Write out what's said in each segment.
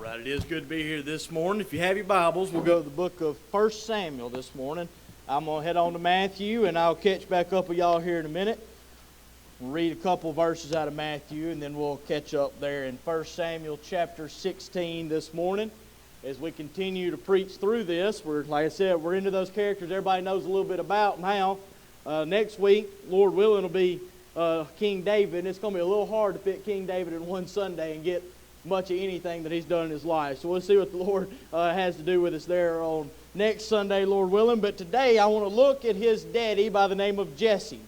right, it is good to be here this morning. If you have your Bibles, we'll go to the book of 1 Samuel this morning. I'm going to head on to Matthew, and I'll catch back up with y'all here in a minute. We'll read a couple verses out of Matthew, and then we'll catch up there in 1 Samuel chapter 16 this morning. As we continue to preach through this, like I said, we're into those characters everybody knows a little bit about now. Next week, Lord willing, will be King David, and it's going to be a little hard to fit King David in one Sunday and get much of anything that he's done in his life. So we'll see what the Lord has to do with us there on next Sunday, Lord willing. But today I want to look at his daddy by the name of Jesse.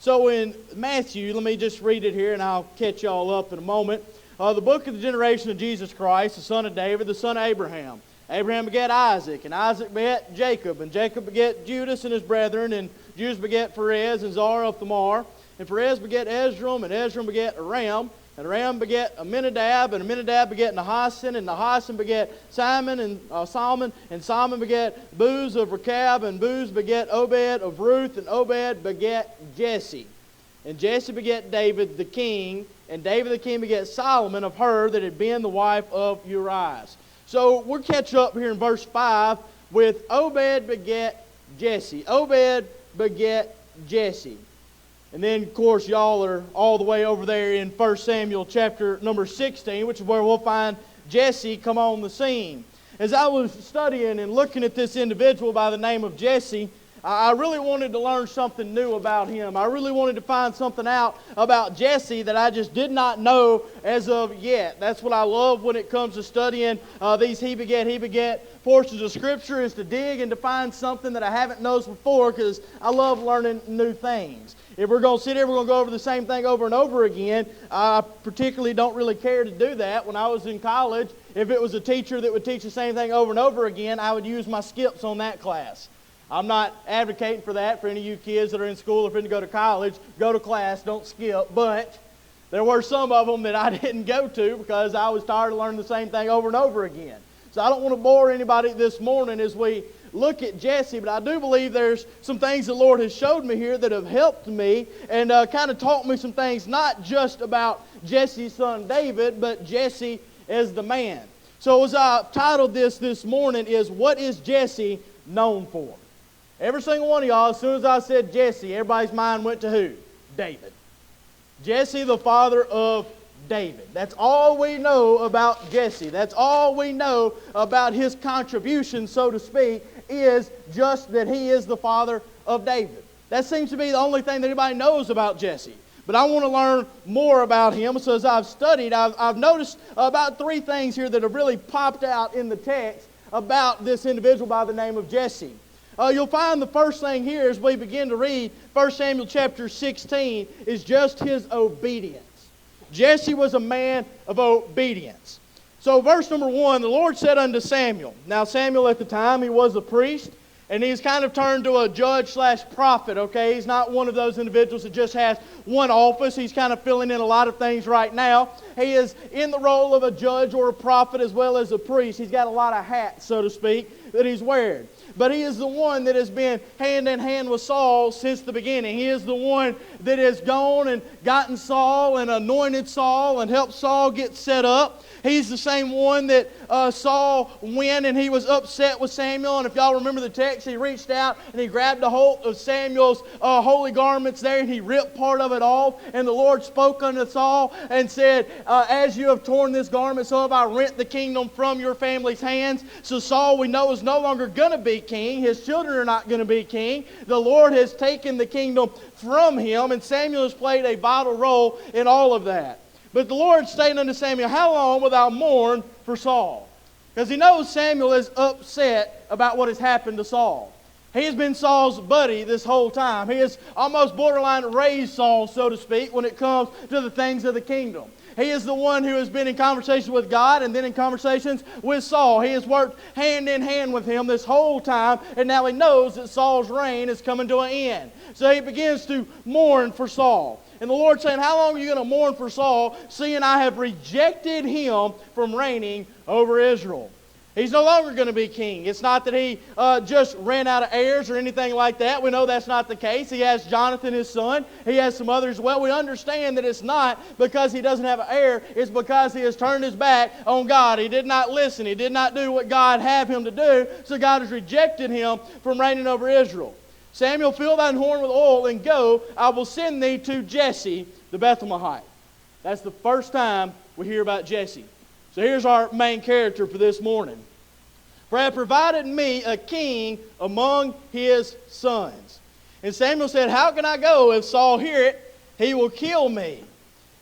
So in Matthew, let me just read it here and I'll catch y'all up in a moment. The book of the generation of Jesus Christ, the son of David, the son of Abraham. Abraham begat Isaac, and Isaac begat Jacob, and Jacob begat Judas and his brethren, and Judas begat Perez and Zara of Thamar, and Perez begat Esrom, and Esrom begat Aram, and Aram begat Aminadab, and Aminadab begat Nahasson, and Nahasson begat Simon, and Salmon, and Salmon begat Booz of Rechab, and Booz begat Obed of Ruth, and Obed begat Jesse. And Jesse begat David the king, and David the king begat Solomon of her that had been the wife of Urias. So we'll catch up here in verse 5 with Obed begat Jesse. Obed begat Jesse. And then, of course, y'all are all the way over there in 1 Samuel chapter number 16, which is where we'll find Jesse come on the scene. As I was studying and looking at this individual by the name of Jesse, I really wanted to learn something new about him. I really wanted to find something out about Jesse that I just did not know as of yet. That's what I love when it comes to studying these he begat portions of Scripture, is to dig and to find something that I haven't known before, because I love learning new things. If we're going to sit here, we're going to go over the same thing over and over again. I particularly don't really care to do that. When I was in college, if it was a teacher that would teach the same thing over and over again, I would use my skips on that class. I'm not advocating for that for any of you kids that are in school or going to go to college. Go to class, don't skip. But there were some of them that I didn't go to because I was tired of learning the same thing over and over again. So I don't want to bore anybody this morning as we look at Jesse, but I do believe there's some things the Lord has showed me here that have helped me and kind of taught me some things, not just about Jesse's son David, but Jesse as the man. So as I've titled this morning is, what is Jesse known for? Every single one of y'all, as soon as I said Jesse, everybody's mind went to who? David. Jesse, the father of David. That's all we know about Jesse. That's all we know about his contribution, so to speak, is just that he is the father of David. That seems to be the only thing that anybody knows about Jesse. But I want to learn more about him. So as I've studied, I've noticed about three things here that have really popped out in the text about this individual by the name of Jesse. You'll find the first thing here as we begin to read 1 Samuel chapter 16 is just his obedience. Jesse was a man of obedience. So verse number 1, the Lord said unto Samuel. Now Samuel at the time, he was a priest, and he's kind of turned to a judge/prophet, okay? He's not one of those individuals that just has one office. He's kind of filling in a lot of things right now. He is in the role of a judge or a prophet as well as a priest. He's got a lot of hats, so to speak, that he's wearing. But he is the one that has been hand in hand with Saul since the beginning. He is the one that has gone and gotten Saul and anointed Saul and helped Saul get set up. He's the same one that Saul went and he was upset with Samuel. And if y'all remember the text, he reached out and he grabbed a hold of Samuel's holy garments there and he ripped part of it off. And the Lord spoke unto Saul and said, as you have torn this garment, so have I rent the kingdom from your family's hands. So Saul, we know, is no longer going to be king. His children are not going to be king. The Lord has taken the kingdom from him, and Samuel has played a vital role in all of that. But the Lord stated unto Samuel, how long wilt thou mourn for Saul? Because he knows Samuel is upset about what has happened to Saul. He has been Saul's buddy this whole time. He has almost borderline raised Saul, so to speak, when it comes to the things of the kingdom. He is the one who has been in conversations with God and then in conversations with Saul. He has worked hand in hand with him this whole time, and now he knows that Saul's reign is coming to an end. So he begins to mourn for Saul. And the Lord's saying, how long are you going to mourn for Saul, seeing I have rejected him from reigning over Israel? He's no longer going to be king. It's not that he just ran out of heirs or anything like that. We know that's not the case. He has Jonathan, his son. He has some others as well. We understand that it's not because he doesn't have an heir. It's because he has turned his back on God. He did not listen. He did not do what God had him to do. So God has rejected him from reigning over Israel. Samuel, fill thine horn with oil and go. I will send thee to Jesse the Bethlehemite. That's the first time we hear about Jesse. So here's our main character for this morning. For I have provided me a king among his sons. And Samuel said, how can I go? If Saul hear it, he will kill me.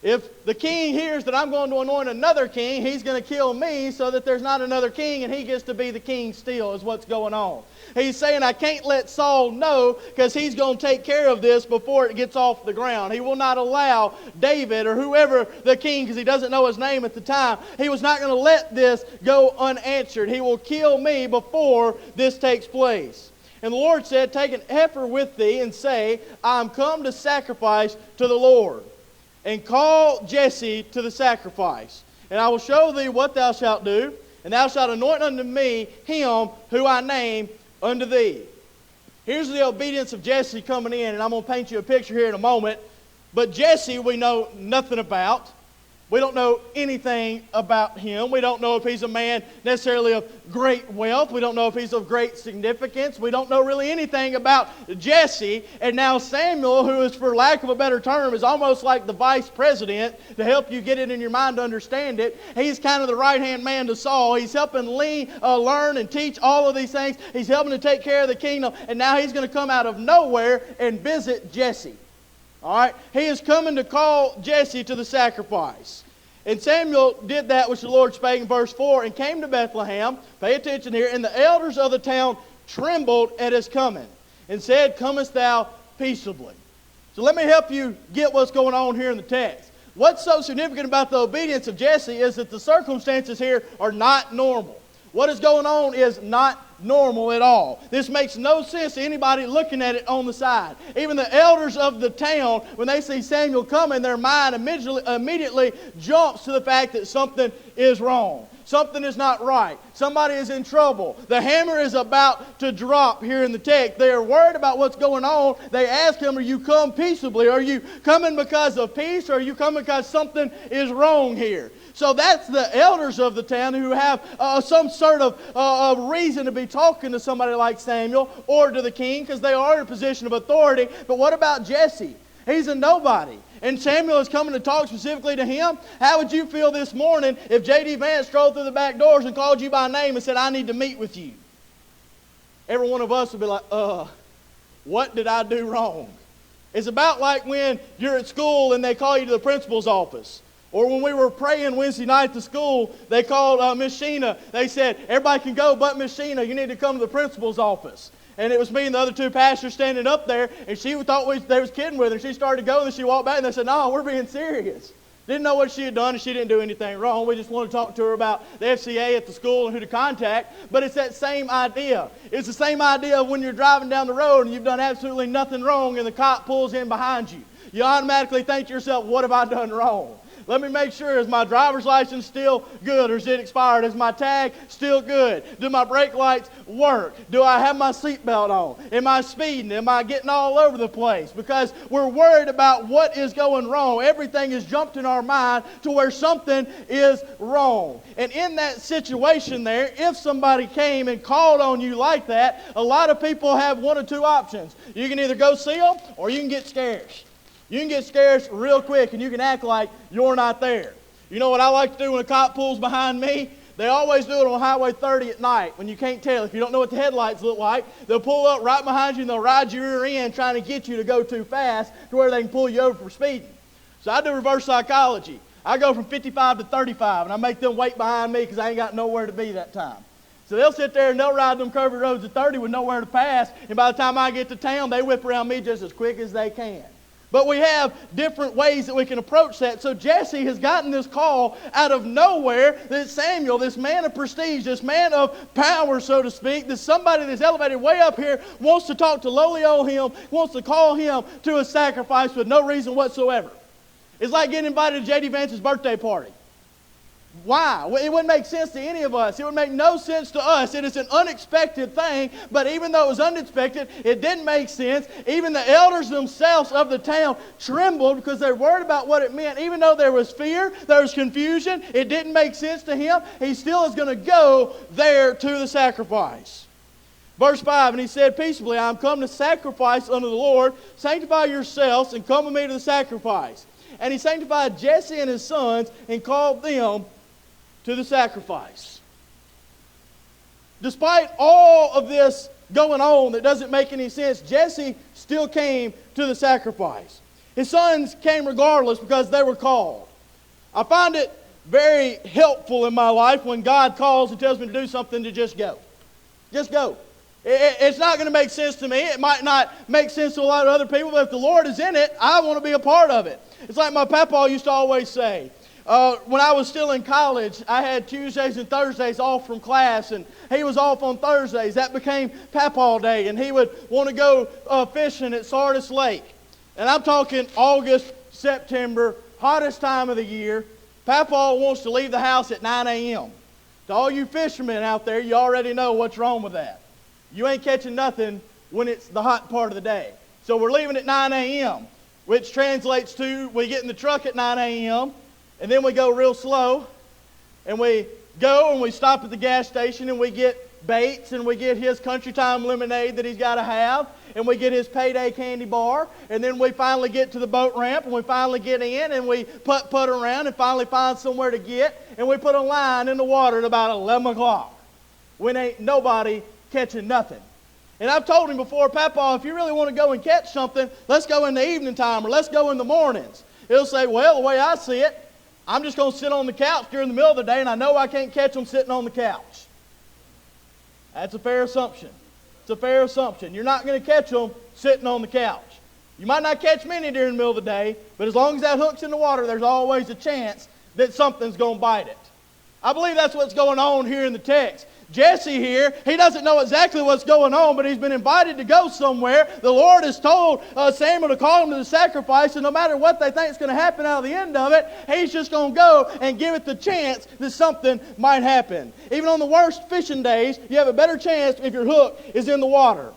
If the king hears that I'm going to anoint another king, he's going to kill me so that there's not another king and he gets to be the king still is what's going on. He's saying I can't let Saul know because he's going to take care of this before it gets off the ground. He will not allow David or whoever the king, because he doesn't know his name at the time, he was not going to let this go unanswered. He will kill me before this takes place. And the Lord said, take an heifer with thee and say, I am come to sacrifice to the Lord. And call Jesse to the sacrifice. And I will show thee what thou shalt do, and thou shalt anoint unto me him who I name unto thee. Here's the obedience of Jesse coming in, and I'm going to paint you a picture here in a moment. But Jesse we know nothing about. We don't know anything about him. We don't know if he's a man necessarily of great wealth. We don't know if he's of great significance. We don't know really anything about Jesse. And now Samuel, who is, for lack of a better term, is almost like the vice president to help you get it in your mind to understand it. He's kind of the right-hand man to Saul. He's helping learn and teach all of these things. He's helping to take care of the kingdom. And now he's going to come out of nowhere and visit Jesse. All right, he is coming to call Jesse to the sacrifice. And Samuel did that which the Lord spake in verse 4, and came to Bethlehem. Pay attention here. And the elders of the town trembled at his coming, and said, comest thou peaceably? So let me help you get what's going on here in the text. What's so significant about the obedience of Jesse is that the circumstances here are not normal. What is going on is not normal at all. This makes no sense to anybody looking at it on the side. Even the elders of the town, when they see Samuel coming, their mind immediately jumps to the fact that something is wrong. Something is not right. Somebody is in trouble. The hammer is about to drop here in the text. They are worried about what's going on. They ask him, are you come peaceably? Are you coming because of peace? Or are you coming because something is wrong here? So that's the elders of the town who have some sort of reason to be talking to somebody like Samuel or to the king, because they are in a position of authority. But what about Jesse? He's a nobody. And Samuel is coming to talk specifically to him. How would you feel this morning if J.D. Vance strolled through the back doors and called you by name and said, I need to meet with you? Every one of us would be like, what did I do wrong? It's about like when you're at school and they call you to the principal's office. Or when we were praying Wednesday night to school, they called Miss Sheena. They said, everybody can go but Miss Sheena. You need to come to the principal's office. And it was me and the other two pastors standing up there, and she thought they was kidding with her. She started going, and she walked back, and they said, no, we're being serious. Didn't know what she had done, and she didn't do anything wrong. We just wanted to talk to her about the FCA at the school and who to contact. But it's that same idea. It's the same idea of when you're driving down the road and you've done absolutely nothing wrong, and the cop pulls in behind you. You automatically think to yourself, what have I done wrong? Let me make sure, is my driver's license still good or is it expired? Is my tag still good? Do my brake lights work? Do I have my seatbelt on? Am I speeding? Am I getting all over the place? Because we're worried about what is going wrong. Everything is jumped in our mind to where something is wrong. And in that situation there, if somebody came and called on you like that, a lot of people have one of two options. You can either go see them or you can get scared. You can get scared real quick and you can act like you're not there. You know what I like to do when a cop pulls behind me? They always do it on Highway 30 at night when you can't tell. If you don't know what the headlights look like, they'll pull up right behind you and they'll ride your rear end trying to get you to go too fast to where they can pull you over for speeding. So I do reverse psychology. I go from 55 to 35 and I make them wait behind me because I ain't got nowhere to be that time. So they'll sit there and they'll ride them curvy roads at 30 with nowhere to pass, and by the time I get to town, they whip around me just as quick as they can. But we have different ways that we can approach that. So Jesse has gotten this call out of nowhere that Samuel, this man of prestige, this man of power, so to speak, this somebody that's elevated way up here, wants to talk to lowly old him, wants to call him to a sacrifice with no reason whatsoever. It's like getting invited to J.D. Vance's birthday party. Why? Well, it wouldn't make sense to any of us. It would make no sense to us. It is an unexpected thing, but even though it was unexpected, it didn't make sense. Even the elders themselves of the town trembled because they were worried about what it meant. Even though there was fear, there was confusion, it didn't make sense to him. He still is going to go there to the sacrifice. Verse 5, and he said, peaceably, I am come to sacrifice unto the Lord. Sanctify yourselves and come with me to the sacrifice. And he sanctified Jesse and his sons and called them to the sacrifice. Despite all of this going on that doesn't make any sense, Jesse still came to the sacrifice. His sons came regardless because they were called. I find it very helpful in my life when God calls and tells me to do something to just go. Just go. It's not going to make sense to me. It might not make sense to a lot of other people, but if the Lord is in it, I want to be a part of it. It's like my papa used to always say. When I was still in college, I had Tuesdays and Thursdays off from class, and he was off on Thursdays. That became Papaw Day, and he would want to go fishing at Sardis Lake. And I'm talking August, September, hottest time of the year. Papaw wants to leave the house at 9 a.m. To all you fishermen out there, you already know what's wrong with that. You ain't catching nothing when it's the hot part of the day. So we're leaving at 9 a.m., which translates to we get in the truck at 9 a.m., and then we go real slow, and we go and we stop at the gas station, and we get Bates, and we get his Country Time lemonade that he's got to have, and we get his payday candy bar, and then we finally get to the boat ramp, and we finally get in, and we putt around and finally find somewhere to get, and we put a line in the water at about 11 o'clock when ain't nobody catching nothing. And I've told him before, Papa, if you really want to go and catch something, let's go in the evening time or let's go in the mornings. He'll say, well, the way I see it, I'm just going to sit on the couch during the middle of the day, and I know I can't catch them sitting on the couch. That's a fair assumption. It's a fair assumption. You're not going to catch them sitting on the couch. You might not catch many during the middle of the day, but as long as that hook's in the water, there's always a chance that something's going to bite it. I believe that's what's going on here in the text. Jesse here, he doesn't know exactly what's going on, but he's been invited to go somewhere. The Lord has told Samuel to call him to the sacrifice, and no matter what they think is going to happen out of the end of it, he's just going to go and give it the chance that something might happen. Even on the worst fishing days, you have a better chance if your hook is in the water.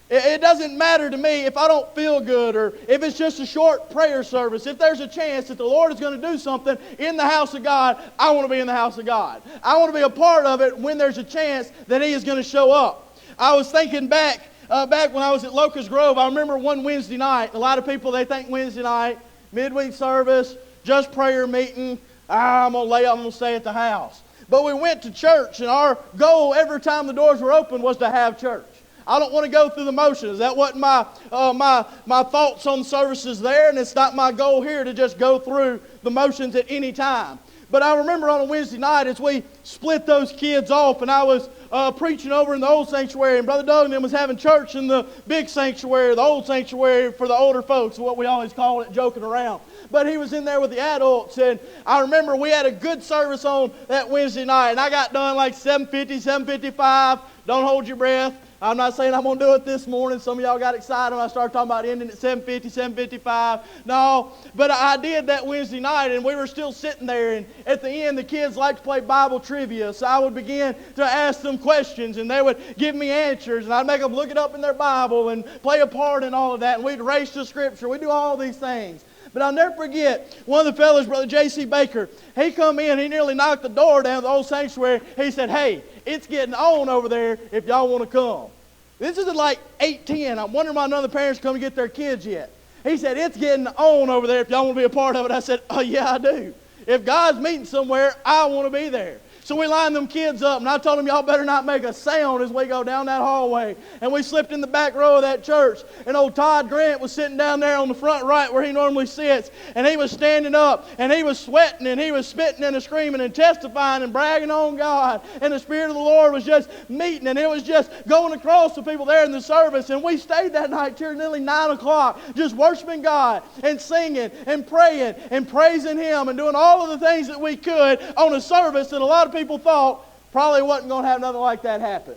It doesn't matter to me if I don't feel good or if it's just a short prayer service. If there's a chance that the Lord is going to do something in the house of God, I want to be in the house of God. I want to be a part of it when there's a chance that He is going to show up. I was thinking back when I was at Locust Grove. I remember one Wednesday night. A lot of people, they think Wednesday night, midweek service, just prayer meeting. I'm going to lay up, I'm going to stay at the house. But we went to church, and our goal every time the doors were open was to have church. I don't want to go through the motions. That wasn't my thoughts on services there, and it's not my goal here to just go through the motions at any time. But I remember on a Wednesday night as we split those kids off, and I was preaching over in the old sanctuary, and Brother Doug and them was having church in the big sanctuary, the old sanctuary for the older folks, what we always call it, joking around. But he was in there with the adults, and I remember we had a good service on that Wednesday night, and I got done like 7:50, 7:55. Don't hold your breath. I'm not saying I'm going to do it this morning. Some of y'all got excited when I started talking about ending at 7:50, 7:55. No, but I did that Wednesday night, and we were still sitting there. And at the end, the kids like to play Bible trivia. So I would begin to ask them questions, and they would give me answers. And I'd make them look it up in their Bible and play a part in all of that. And we'd race the Scripture. We'd do all these things. But I'll never forget, one of the fellas, Brother J.C. Baker, he come in, he nearly knocked the door down the old sanctuary. He said, hey, it's getting on over there if y'all want to come. This isn't like 8:10. I'm wondering why none of the parents come and get their kids yet. He said, it's getting on over there if y'all want to be a part of it. I said, oh, yeah, I do. If God's meeting somewhere, I want to be there. So we lined them kids up, and I told them, y'all better not make a sound as we go down that hallway. And we slipped in the back row of that church, and old Todd Grant was sitting down there on the front right where he normally sits, and he was standing up, and he was sweating, and he was spitting and screaming and testifying and bragging on God, and the Spirit of the Lord was just meeting, and it was just going across the people there in the service, and we stayed that night till nearly 9 o'clock, just worshiping God and singing and praying and praising Him and doing all of the things that we could on a service that a lot of people thought probably wasn't going to have nothing like that happen.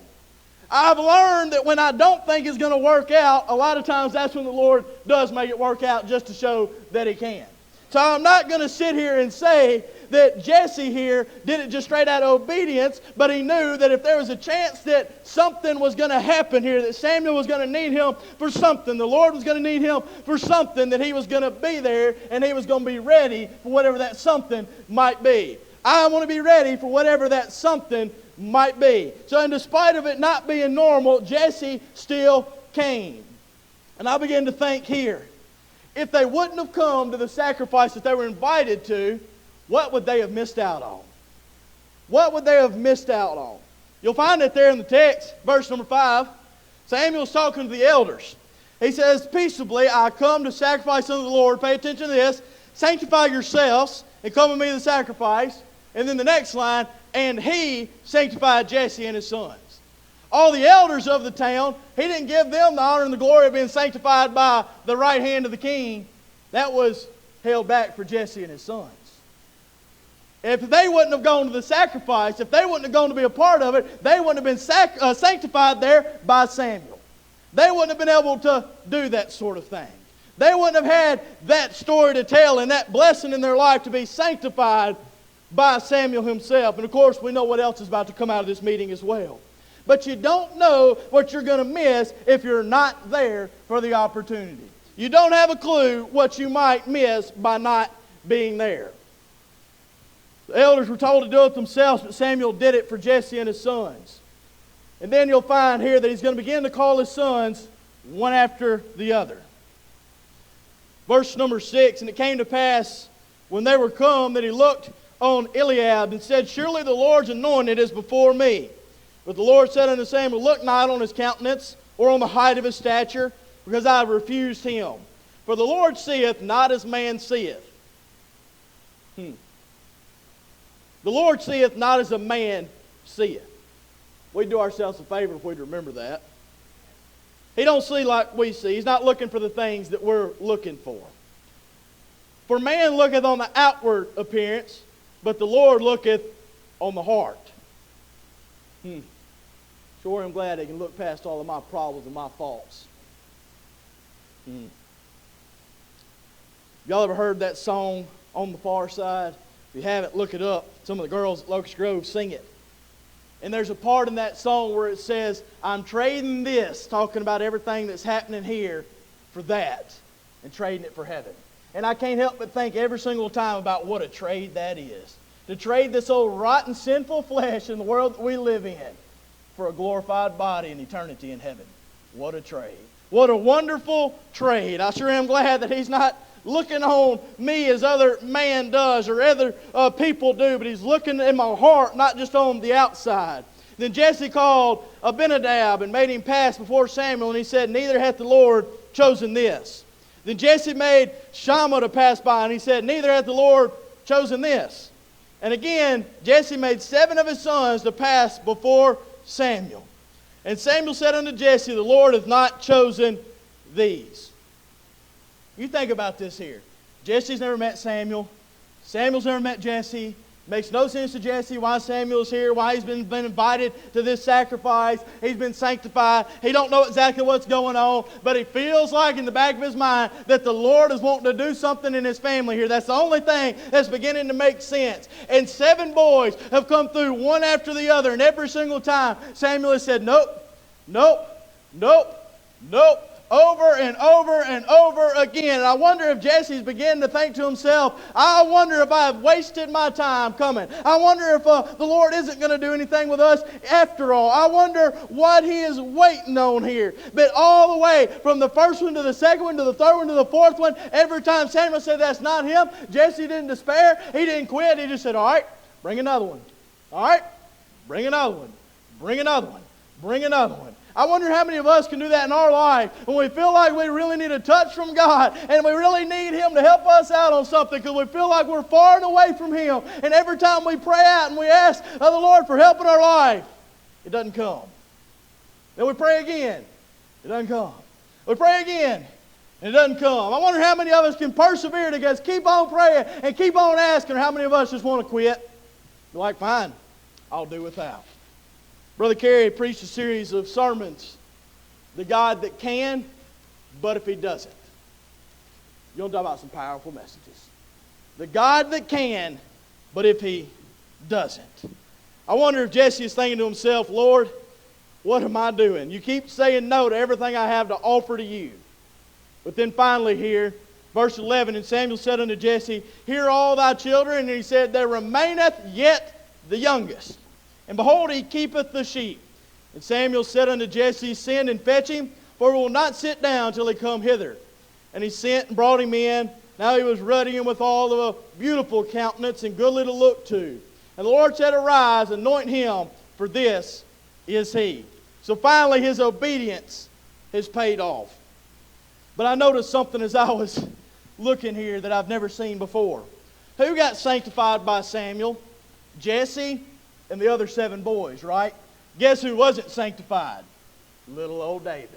I've learned that when I don't think it's going to work out, a lot of times that's when the Lord does make it work out just to show that He can. So I'm not going to sit here and say that Jesse here did it just straight out of obedience, but he knew that if there was a chance that something was going to happen here, that Samuel was going to need him for something, the Lord was going to need him for something, that he was going to be there and he was going to be ready for whatever that something might be. I want to be ready for whatever that something might be. So in despite of it not being normal, Jesse still came. And I began to think here, if they wouldn't have come to the sacrifice that they were invited to, what would they have missed out on? What would they have missed out on? You'll find it there in the text, verse number 5. Samuel's talking to the elders. He says, peaceably, I come to sacrifice unto the Lord. Pay attention to this. Sanctify yourselves and come with me to the sacrifice. And then the next line, and he sanctified Jesse and his sons. All the elders of the town, he didn't give them the honor and the glory of being sanctified by the right hand of the king. That was held back for Jesse and his sons. If they wouldn't have gone to the sacrifice, if they wouldn't have gone to be a part of it, they wouldn't have been sanctified there by Samuel. They wouldn't have been able to do that sort of thing. They wouldn't have had that story to tell and that blessing in their life to be sanctified by Samuel himself. And of course, we know what else is about to come out of this meeting as well. But you don't know what you're going to miss if you're not there for the opportunity. You don't have a clue what you might miss by not being there. The elders were told to do it themselves, but Samuel did it for Jesse and his sons. And then you'll find here that he's going to begin to call his sons one after the other. Verse number 6, and it came to pass when they were come that he looked on Eliab and said, surely the Lord's anointed is before me. But the Lord said unto Samuel, look not on his countenance or on the height of his stature, because I have refused him. For the Lord seeth not as man seeth. The Lord seeth not as a man seeth. We'd do ourselves a favor if we'd remember that. He don't see like we see. He's not looking for the things that we're looking for. For man looketh on the outward appearance, but the Lord looketh on the heart. Sure, I'm glad they can look past all of my problems and my faults. Y'all ever heard that song, On the Far Side? If you haven't, look it up. Some of the girls at Locust Grove sing it. And there's a part in that song where it says, I'm trading this, talking about everything that's happening here, for that, and trading it for heaven. And I can't help but think every single time about what a trade that is. To trade this old rotten, sinful flesh in the world that we live in for a glorified body in eternity in heaven. What a trade. What a wonderful trade. I sure am glad that he's not looking on me as other man does or other people do, but he's looking in my heart, not just on the outside. Then Jesse called Abinadab and made him pass before Samuel, and he said, neither hath the Lord chosen this. Then Jesse made Shammah to pass by, and he said, neither hath the Lord chosen this. And again, Jesse made 7 of his sons to pass before Samuel. And Samuel said unto Jesse, the Lord hath not chosen these. You think about this here. Jesse's never met Samuel. Samuel's never met Jesse. Makes no sense to Jesse why Samuel's here, why he's been invited to this sacrifice. He's been sanctified. He don't know exactly what's going on, but he feels like in the back of his mind that the Lord is wanting to do something in his family here. That's the only thing that's beginning to make sense. And 7 boys have come through one after the other, and every single time Samuel has said, nope, nope, nope, nope. Over and over and over again. And I wonder if Jesse's beginning to think to himself, I wonder if I've wasted my time coming. I wonder if the Lord isn't going to do anything with us after all. I wonder what he is waiting on here. But all the way from the first one to the second one to the third one to the fourth one, every time Samuel said that's not him, Jesse didn't despair. He didn't quit. He just said, all right, bring another one. All right, bring another one. Bring another one. Bring another one. I wonder how many of us can do that in our life when we feel like we really need a touch from God and we really need him to help us out on something because we feel like we're far and away from him. And every time we pray out and we ask the Lord for help in our life, it doesn't come. Then we pray again. It doesn't come. We pray again. And it doesn't come. I wonder how many of us can persevere to just keep on praying and keep on asking, or how many of us just want to quit. You're like, fine, I'll do without. Brother Carey preached a series of sermons, the God that can, but if he doesn't. You'll talk about some powerful messages. The God that can, But if he doesn't? I wonder if Jesse is thinking to himself, Lord, what am I doing? You keep saying no to everything I have to offer to you. But then finally here, verse 11, and Samuel said unto Jesse, Hear all thy children. And he said, There remaineth yet the youngest. And behold, he keepeth the sheep. And Samuel said unto Jesse, Send and fetch him, for we will not sit down till he come hither. And he sent and brought him in. Now he was ruddy and withal of a beautiful countenance and goodly to look to. And the Lord said, Arise, anoint him, for this is he. So finally his obedience has paid off. But I noticed something as I was looking here that I've never seen before. Who got sanctified by Samuel? Jesse and the other 7 boys, right? Guess who wasn't sanctified? Little old David.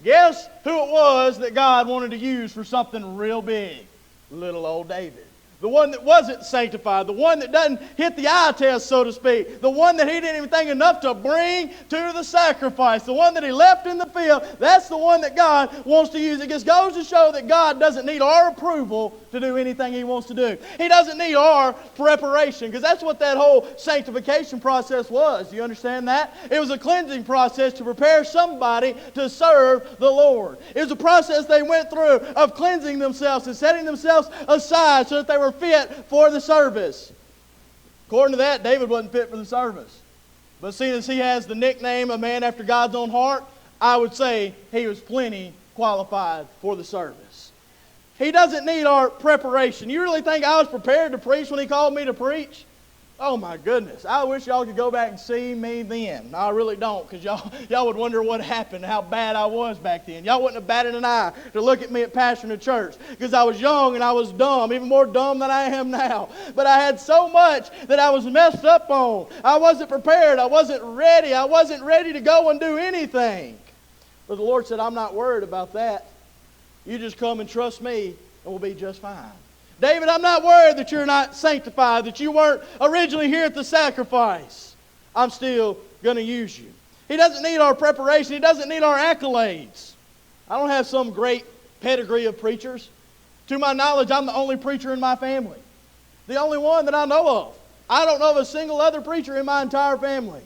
Guess who it was that God wanted to use for something real big? Little old David. The one that wasn't sanctified, the one that doesn't hit the eye test, so to speak, the one that he didn't even think enough to bring to the sacrifice, the one that he left in the field, that's the one that God wants to use. It just goes to show that God doesn't need our approval to do anything he wants to do. He doesn't need our preparation, because that's what that whole sanctification process was. Do you understand that? It was a cleansing process to prepare somebody to serve the Lord. It was a process they went through of cleansing themselves and setting themselves aside so that they were fit for the service. According to that, David wasn't fit for the service. But seeing as he has the nickname of man after God's own heart, I would say he was plenty qualified for the service. He doesn't need our preparation. You really think I was prepared to preach when he called me to preach? Oh my goodness. I wish y'all could go back and see me then. No, I really don't, because y'all would wonder what happened, how bad I was back then. Y'all wouldn't have batted an eye to look at me at pastoring a church, because I was young and I was dumb, even more dumb than I am now. But I had so much that I was messed up on. I wasn't prepared. I wasn't ready. I wasn't ready to go and do anything. But the Lord said, I'm not worried about that. You just come and trust me and we'll be just fine. David, I'm not worried that you're not sanctified, that you weren't originally here at the sacrifice. I'm still going to use you. He doesn't need our preparation. He doesn't need our accolades. I don't have some great pedigree of preachers. To my knowledge, I'm the only preacher in my family. The only one that I know of. I don't know of a single other preacher in my entire family.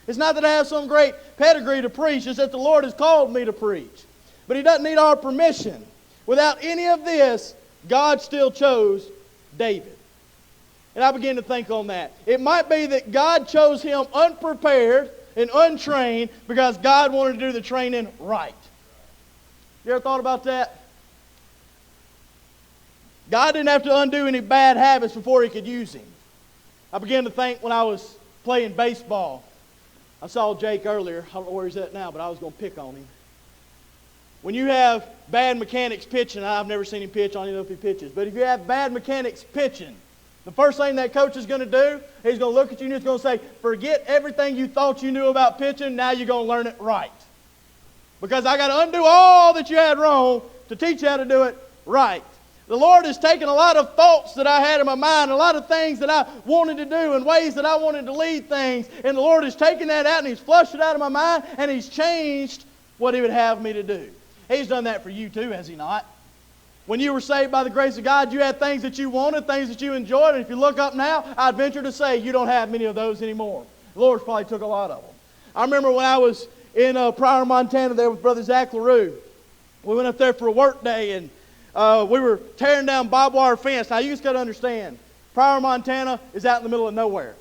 It's not that I have some great pedigree to preach. It's that the Lord has called me to preach. But he doesn't need our permission. Without any of this, God still chose David. And I began to think on that. It might be that God chose him unprepared and untrained because God wanted to do the training right. You ever thought about that? God didn't have to undo any bad habits before he could use him. I began to think when I was playing baseball. I saw Jake earlier. I don't know where he's at now, but I was going to pick on him. When you have bad mechanics pitching, I've never seen him pitch, I don't even know if he pitches, but if you have bad mechanics pitching, the first thing that coach is going to do, he's going to look at you and he's going to say, forget everything you thought you knew about pitching, now you're going to learn it right. Because I got to undo all that you had wrong to teach you how to do it right. The Lord has taken a lot of thoughts that I had in my mind, a lot of things that I wanted to do and ways that I wanted to lead things, and the Lord has taken that out and he's flushed it out of my mind and he's changed what he would have me to do. He's done that for you too, has he not? When you were saved by the grace of God, you had things that you wanted, things that you enjoyed, and if you look up now, I'd venture to say you don't have many of those anymore. The Lord's probably took a lot of them. I remember when I was in Pryor, Montana there with Brother Zach LaRue. We went up there for a work day, and we were tearing down barbed wire fence. Now, you just got to understand, Pryor, Montana is out in the middle of nowhere.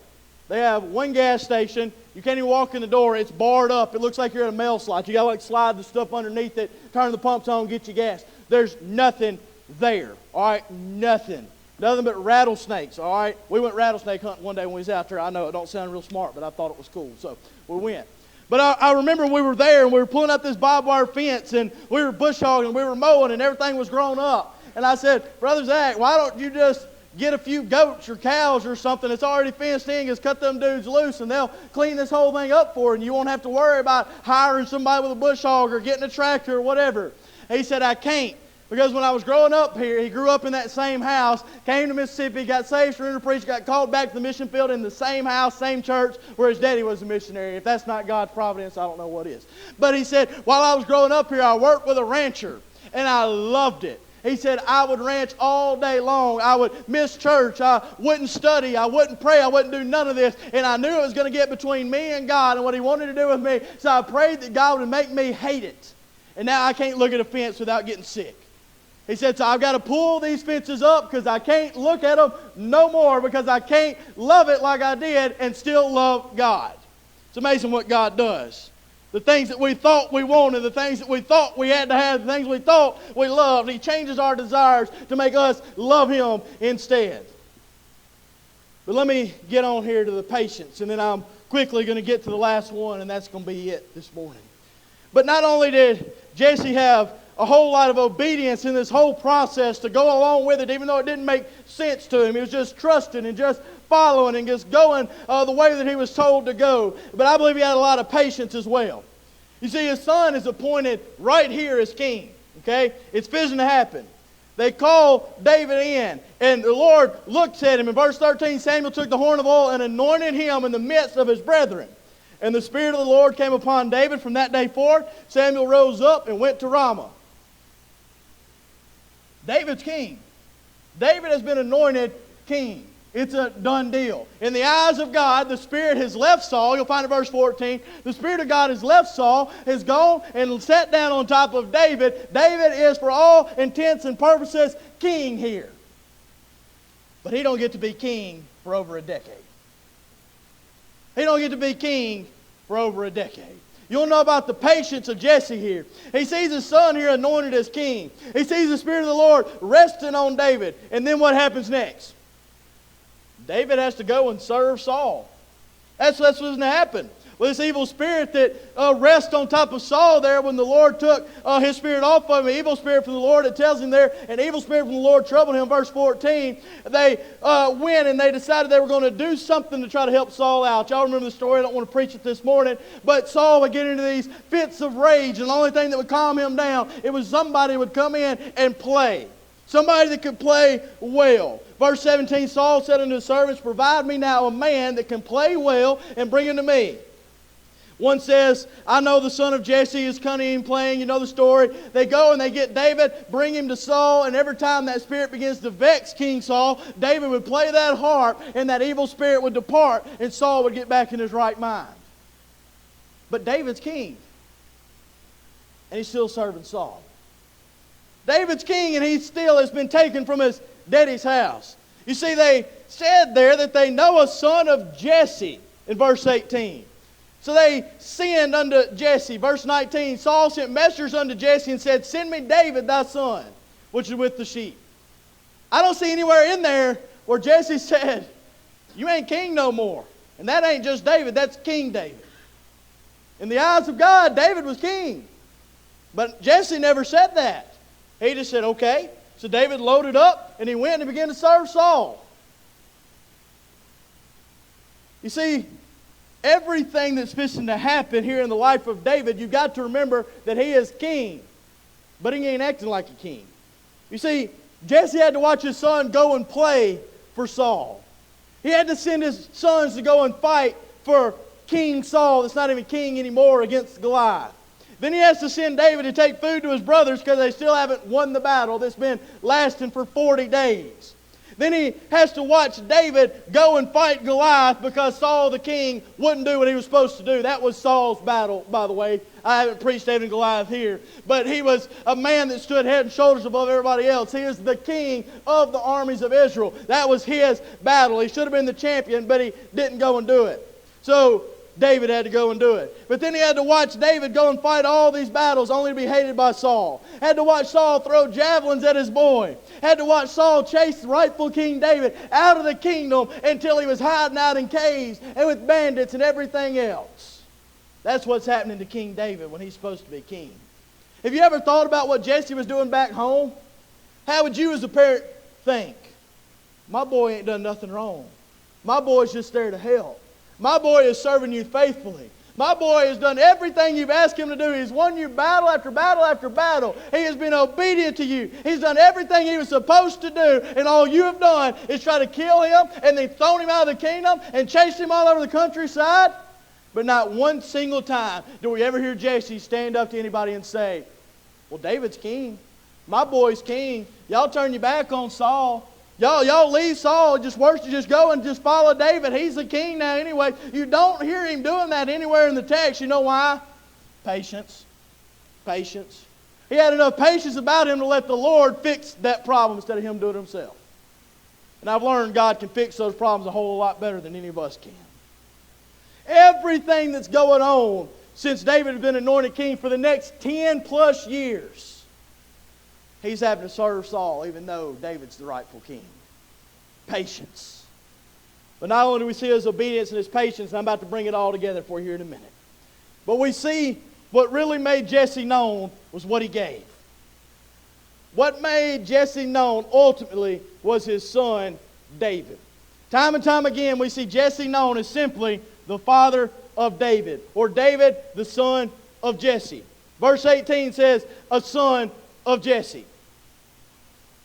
They have one gas station. You can't even walk in the door. It's barred up. It looks like you're in a mail slot. You got to like slide the stuff underneath it, turn the pumps on, get your gas. There's nothing there. All right, nothing. Nothing but rattlesnakes. All right, we went rattlesnake hunting one day when we was out there. I know it don't sound real smart, but I thought it was cool, so we went. But I remember we were there and we were pulling up this barbed wire fence and we were bush hogging, we were mowing, and everything was grown up. And I said, Brother Zach, why don't you just get a few goats or cows or something that's already fenced in, just cut them dudes loose and they'll clean this whole thing up for you, and you won't have to worry about hiring somebody with a bush hog or getting a tractor or whatever. And he said, I can't. Because when I was growing up here, he grew up in that same house, came to Mississippi, got saved, surrendered to preach, got called back to the mission field in the same house, same church where his daddy was a missionary. If that's not God's providence, I don't know what is. But he said, while I was growing up here, I worked with a rancher, and I loved it. He said, I would ranch all day long. I would miss church. I wouldn't study. I wouldn't pray. I wouldn't do none of this. And I knew it was going to get between me and God and what He wanted to do with me. So I prayed that God would make me hate it. And now I can't look at a fence without getting sick. He said, so I've got to pull these fences up because I can't look at them no more because I can't love it like I did and still love God. It's amazing what God does. The things that we thought we wanted, the things that we thought we had to have, the things we thought we loved. He changes our desires to make us love Him instead. But let me get on here to the patience, and then I'm quickly going to get to the last one, and that's going to be it this morning. But not only did Jesse have a whole lot of obedience in this whole process to go along with it, even though it didn't make sense to him. He was just trusting and just following and just going the way that he was told to go. But I believe he had a lot of patience as well. You see, his son is appointed right here as king. Okay? It's fixing to happen. They call David in, and the Lord looks at him. In verse 13, Samuel took the horn of oil and anointed him in the midst of his brethren. And the Spirit of the Lord came upon David. From that day forward, Samuel rose up and went to Ramah. David's king. David has been anointed king. It's a done deal. In the eyes of God, the Spirit has left Saul. You'll find in verse 14. The Spirit of God has left Saul, has gone and sat down on top of David. David is, for all intents and purposes, king here. But he don't get to be king for over a decade. He don't get to be king for over a decade. You'll know about the patience of Jesse here. He sees his son here anointed as king. He sees the Spirit of the Lord resting on David. And then what happens next? David has to go and serve Saul. That's what's going to happen. Well, this evil spirit that rests on top of Saul there, when the Lord took his spirit off of him, an evil spirit from the Lord, it tells him there, an evil spirit from the Lord troubled him. Verse 14, they went and they decided they were going to do something to try to help Saul out. Y'all remember the story. I don't want to preach it this morning. But Saul would get into these fits of rage, and the only thing that would calm him down, it was somebody would come in and play. Somebody that could play well. Verse 17, Saul said unto his servants, provide me now a man that can play well and bring him to me. One says, I know the son of Jesse is cunning in playing. You know the story. They go and they get David, bring him to Saul, and every time that spirit begins to vex King Saul, David would play that harp, and that evil spirit would depart, and Saul would get back in his right mind. But David's king, and he's still serving Saul. David's king, and he still has been taken from his daddy's house. You see, they said there that they know a son of Jesse in verse 18. So they send unto Jesse. Verse 19, Saul sent messengers unto Jesse and said, send me David thy son, which is with the sheep. I don't see anywhere in there where Jesse said, you ain't king no more. And that ain't just David, that's King David. In the eyes of God, David was king. But Jesse never said that. He just said, okay. So David loaded up and he went and began to serve Saul. You see, everything that's fixing to happen here in the life of David, you've got to remember that he is king. But he ain't acting like a king. You see, Jesse had to watch his son go and play for Saul. He had to send his sons to go and fight for King Saul, that's not even king anymore, against Goliath. Then he has to send David to take food to his brothers because they still haven't won the battle that's been lasting for 40 days. Then he has to watch David go and fight Goliath because Saul the king wouldn't do what he was supposed to do. That was Saul's battle, by the way. I haven't preached David and Goliath here. But he was a man that stood head and shoulders above everybody else. He is the king of the armies of Israel. That was his battle. He should have been the champion, but he didn't go and do it. So David had to go and do it. But then he had to watch David go and fight all these battles only to be hated by Saul. Had to watch Saul throw javelins at his boy. Had to watch Saul chase rightful King David out of the kingdom until he was hiding out in caves and with bandits and everything else. That's what's happening to King David when he's supposed to be king. Have you ever thought about what Jesse was doing back home? How would you as a parent think? My boy ain't done nothing wrong. My boy's just there to help. My boy is serving you faithfully. My boy has done everything you've asked him to do. He's won you battle after battle after battle. He has been obedient to you. He's done everything he was supposed to do. And all you have done is try to kill him and then thrown him out of the kingdom and chased him all over the countryside. But not one single time do we ever hear Jesse stand up to anybody and say, well, David's king. My boy's king. Y'all turn your back on Saul. Y'all leave Saul. Just worse to just go and just follow David. He's the king now anyway. You don't hear him doing that anywhere in the text. You know why? Patience. Patience. He had enough patience about him to let the Lord fix that problem instead of him doing it himself. And I've learned God can fix those problems a whole lot better than any of us can. Everything that's going on since David has been anointed king for the next 10 plus years, he's having to serve Saul even though David's the rightful king. Patience. But not only do we see his obedience and his patience, and I'm about to bring it all together for you here in a minute, but we see what really made Jesse known was what he gave. What made Jesse known ultimately was his son David. Time and time again we see Jesse known as simply the father of David, or David the son of Jesse. Verse 18 says, a son of Jesse.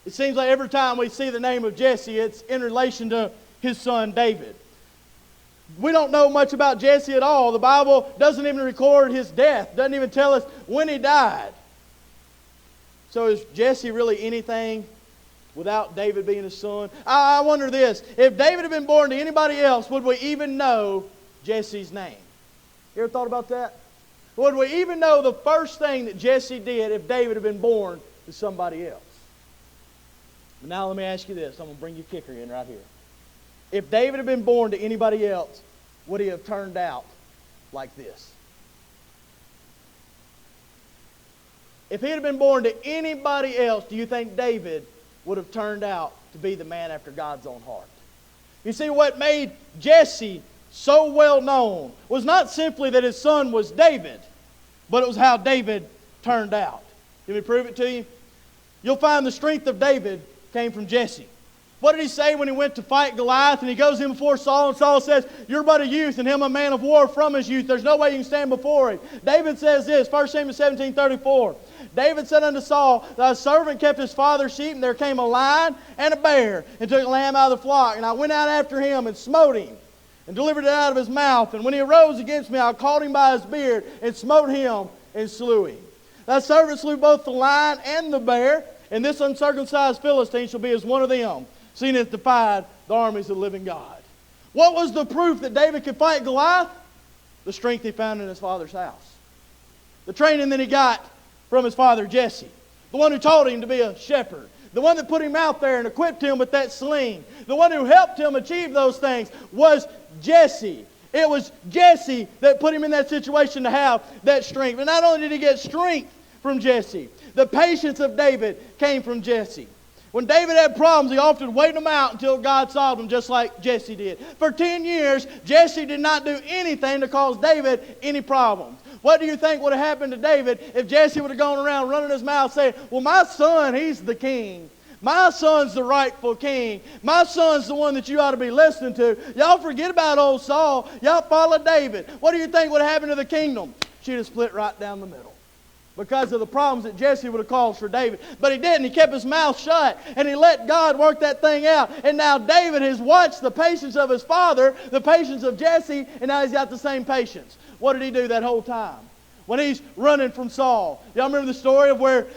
It seems like every time we see the name of Jesse, it's in relation to his son David. We don't know much about Jesse at all. The Bible doesn't even record his death. Doesn't even tell us when he died. So is Jesse really anything without David being his son? I wonder this. If David had been born to anybody else, would we even know Jesse's name? You ever thought about that? Would we even know the first thing that Jesse did if David had been born to somebody else? But now let me ask you this. I'm going to bring your kicker in right here. If David had been born to anybody else, would he have turned out like this? If he had been born to anybody else, do you think David would have turned out to be the man after God's own heart? You see, what made Jesse so well known was not simply that his son was David, but it was how David turned out. Let me prove it to you. You'll find the strength of David came from Jesse. What did he say when he went to fight Goliath and he goes in before Saul and Saul says, you're but a youth and him a man of war from his youth. There's no way you can stand before him. David says this, 1 Samuel 17:34. David said unto Saul, thy servant kept his father's sheep, and there came a lion and a bear and took a lamb out of the flock. And I went out after him and smote him and delivered it out of his mouth. And when he arose against me, I caught him by his beard and smote him and slew him. Thy servant slew both the lion and the bear, and this uncircumcised Philistine shall be as one of them, seeing it defied the armies of the living God. What was the proof that David could fight Goliath? The strength he found in his father's house. The training that he got from his father Jesse. The one who taught him to be a shepherd. The one that put him out there and equipped him with that sling. The one who helped him achieve those things was Jesse. It was Jesse that put him in that situation to have that strength. And not only did he get strength from Jesse, the patience of David came from Jesse. When David had problems, he often waited them out until God solved them, just like Jesse did. For 10 years, Jesse did not do anything to cause David any problems. What do you think would have happened to David if Jesse would have gone around running his mouth saying, well, my son, he's the king. My son's the rightful king. My son's the one that you ought to be listening to. Y'all forget about old Saul. Y'all follow David. What do you think would have happened to the kingdom? She'd have split right down the middle, because of the problems that Jesse would have caused for David. But he didn't. He kept his mouth shut, and he let God work that thing out. And now David has watched the patience of his father, the patience of Jesse, and now he's got the same patience. What did he do that whole time? When he's running from Saul. Y'all remember the story of where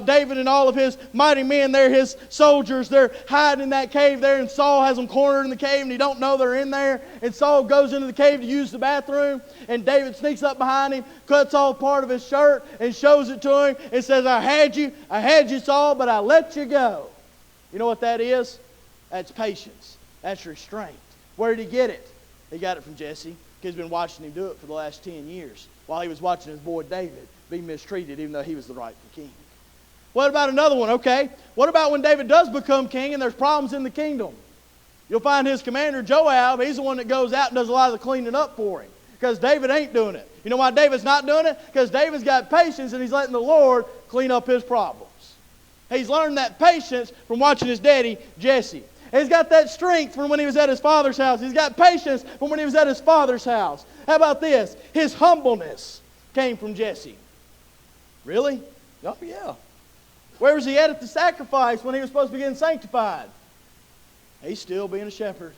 David and all of his mighty men there, his soldiers, they're hiding in that cave there, and Saul has them cornered in the cave, and he don't know they're in there. And Saul goes into the cave to use the bathroom, and David sneaks up behind him, cuts off part of his shirt, and shows it to him, and says, I had you, Saul, but I let you go. You know what that is? That's patience. That's restraint. Where did he get it? He got it from Jesse. He's been watching him do it for the last 10 years while he was watching his boy David be mistreated even though he was the rightful king. What about another one? Okay, what about when David does become king and there's problems in the kingdom? You'll find his commander Joab, he's the one that goes out and does a lot of the cleaning up for him because David ain't doing it. You know why David's not doing it? Because David's got patience and he's letting the Lord clean up his problems. He's learned that patience from watching his daddy Jesse. He's got that strength from when he was at his father's house. He's got patience from when he was at his father's house. How about this? His humbleness came from Jesse. Really? Oh, yeah. Where was he at the sacrifice when he was supposed to be getting sanctified? He's still being a shepherd.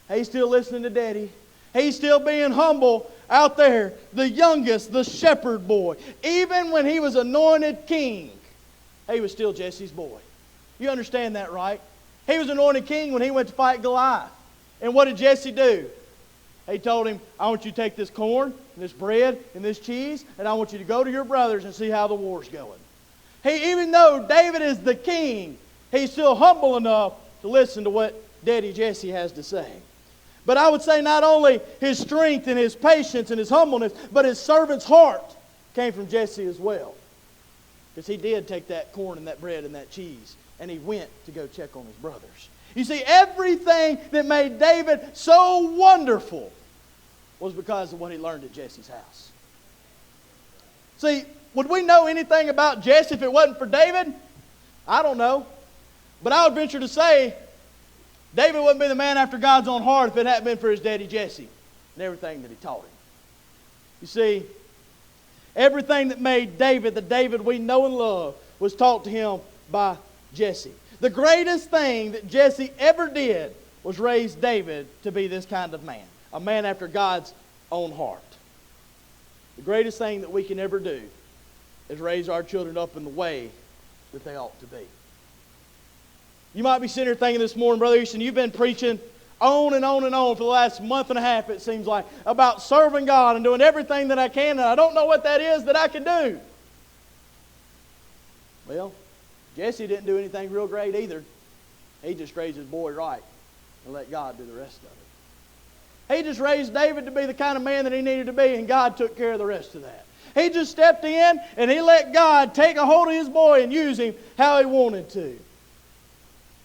He's still listening to Daddy. He's still being humble out there. The youngest, the shepherd boy. Even when he was anointed king, he was still Jesse's boy. You understand that, right? He was anointed king when he went to fight Goliath. And what did Jesse do? He told him, I want you to take this corn, and this bread, and this cheese, and I want you to go to your brothers and see how the war's going. Even though David is the king, he's still humble enough to listen to what Daddy Jesse has to say. But I would say not only his strength and his patience and his humbleness, but his servant's heart came from Jesse as well. Because he did take that corn and that bread and that cheese, and he went to go check on his brothers. You see, everything that made David so wonderful was because of what he learned at Jesse's house. See, would we know anything about Jesse if it wasn't for David? I don't know. But I would venture to say David wouldn't be the man after God's own heart if it hadn't been for his daddy Jesse and everything that he taught him. You see, everything that made David the David we know and love was taught to him by Jesse. The greatest thing that Jesse ever did was raise David to be this kind of man, a man after God's own heart. The greatest thing that we can ever do is raise our children up in the way that they ought to be. You might be sitting here thinking this morning, Brother Easton, you've been preaching on and on and on for the last month and a half, it seems like, about serving God and doing everything that I can, and I don't know what that is that I can do. Well, Jesse didn't do anything real great either. He just raised his boy right and let God do the rest of it. He just raised David to be the kind of man that he needed to be, and God took care of the rest of that. He just stepped in and he let God take a hold of his boy and use him how he wanted to.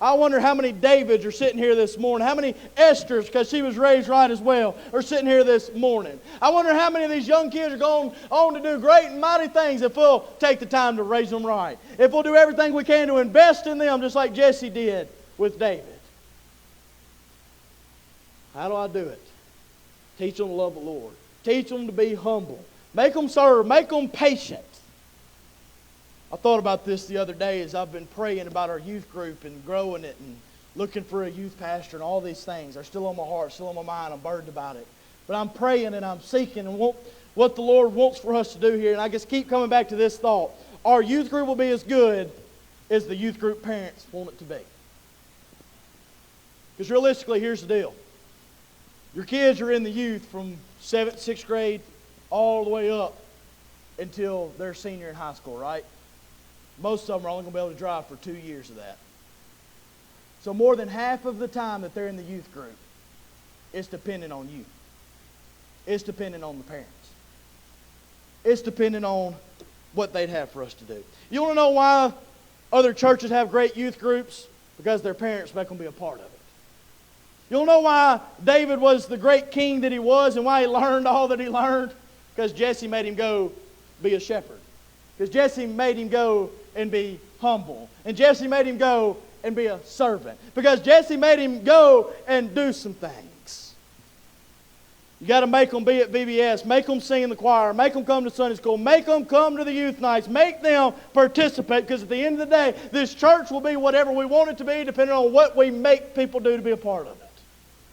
I wonder how many Davids are sitting here this morning. How many Esthers, because she was raised right as well, are sitting here this morning. I wonder how many of these young kids are going on to do great and mighty things if we'll take the time to raise them right. If we'll do everything we can to invest in them just like Jesse did with David. How do I do it? Teach them to love the Lord. Teach them to be humble. Make them serve. Make them patient. I thought about this the other day as I've been praying about our youth group and growing it and looking for a youth pastor and all these things. They're still on my heart, still on my mind. I'm burdened about it. But I'm praying and I'm seeking and want what the Lord wants for us to do here. And I just keep coming back to this thought. Our youth group will be as good as the youth group parents want it to be. Because realistically, here's the deal. Your kids are in the youth from 7th, 6th grade all the way up until they're senior in high school, right? Most of them are only going to be able to drive for 2 years of that. So more than half of the time that they're in the youth group, it's dependent on you. It's dependent on the parents. It's dependent on what they'd have for us to do. You want to know why other churches have great youth groups? Because their parents make them be a part of it. You want to know why David was the great king that he was and why he learned all that he learned? Because Jesse made him go be a shepherd. Because Jesse made him go and be humble. And Jesse made him go and be a servant. Because Jesse made him go and do some things. You got to make them be at VBS. Make them sing in the choir. Make them come to Sunday school. Make them come to the youth nights. Make them participate. Because at the end of the day, this church will be whatever we want it to be depending on what we make people do to be a part of it.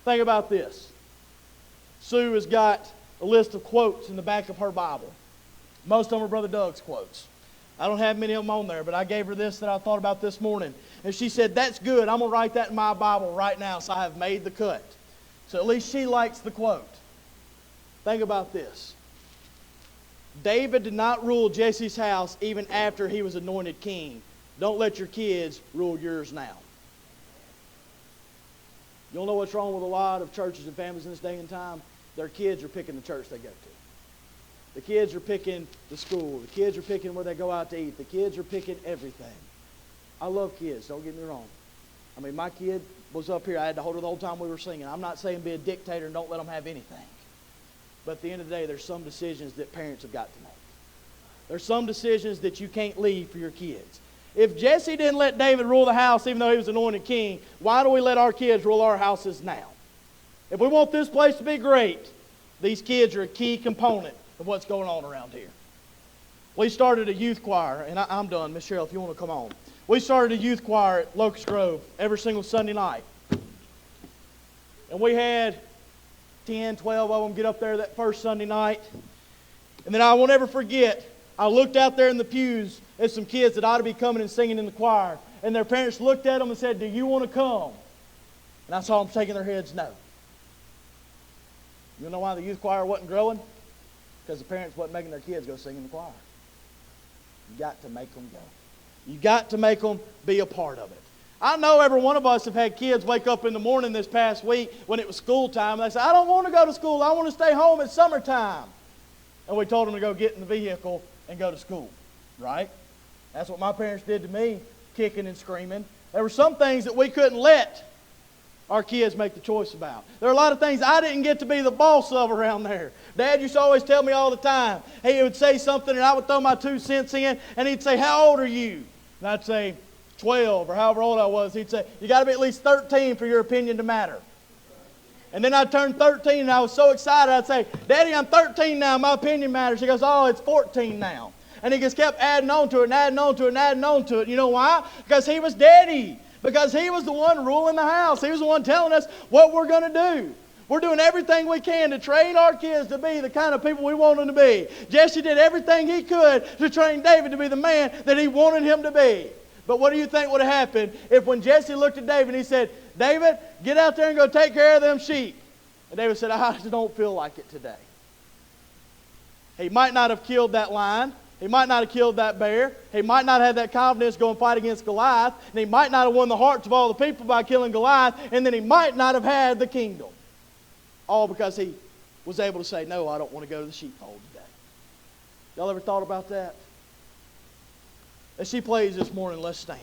Think about this. Sue has got a list of quotes in the back of her Bible. Most of them are Brother Doug's quotes. I don't have many of them on there, but I gave her this that I thought about this morning. And she said, that's good. I'm going to write that in my Bible right now, so I have made the cut. So at least she likes the quote. Think about this. David did not rule Jesse's house even after he was anointed king. Don't let your kids rule yours now. You don't know what's wrong with a lot of churches and families in this day and time? Their kids are picking the church they go to. The kids are picking the school. The kids are picking where they go out to eat. The kids are picking everything. I love kids, don't get me wrong. I mean, my kid was up here. I had to hold her the whole time we were singing. I'm not saying be a dictator and don't let them have anything. But at the end of the day, there's some decisions that parents have got to make. There's some decisions that you can't leave for your kids. If Jesse didn't let David rule the house even though he was anointed king, why do we let our kids rule our houses now? If we want this place to be great, these kids are a key component of what's going on around here. We started a youth choir, and I'm done, Miss Cheryl, if you want to come on. We started a youth choir at Locust Grove every single Sunday night. And we had 10, 12 of them get up there that first Sunday night. And then I won't ever forget, I looked out there in the pews, There's some kids that ought to be coming and singing in the choir. And their parents looked at them and said, do you want to come? And I saw them shaking their heads no. You know why the youth choir wasn't growing? Because the parents wasn't making their kids go sing in the choir. You got to make them go. You got to make them be a part of it. I know every one of us have had kids wake up in the morning this past week when it was school time. And they say, I don't want to go to school. I want to stay home. It's summertime. And we told them to go get in the vehicle and go to school. Right? That's what my parents did to me, kicking and screaming. There were some things that we couldn't let our kids make the choice about. There are a lot of things I didn't get to be the boss of around there. Dad used to always tell me all the time. He would say something and I would throw my 2 cents in and he'd say, how old are you? And I'd say, 12 or however old I was. He'd say, you got to be at least 13 for your opinion to matter. And then I'd turn 13 and I was so excited. I'd say, Daddy, I'm 13 now. My opinion matters. He goes, oh, it's 14 now. And he just kept adding on to it and adding on to it and adding on to it. You know why? Because he was Daddy. Because he was the one ruling the house. He was the one telling us what we're going to do. We're doing everything we can to train our kids to be the kind of people we want them to be. Jesse did everything he could to train David to be the man that he wanted him to be. But what do you think would have happened if when Jesse looked at David and he said, David, get out there and go take care of them sheep. And David said, I just don't feel like it today. He might not have killed that lion. He might not have killed that bear. He might not have that confidence to go and fight against Goliath. And he might not have won the hearts of all the people by killing Goliath. And then he might not have had the kingdom. All because he was able to say, no, I don't want to go to the sheepfold today. Y'all ever thought about that? As she plays this morning, let's stand.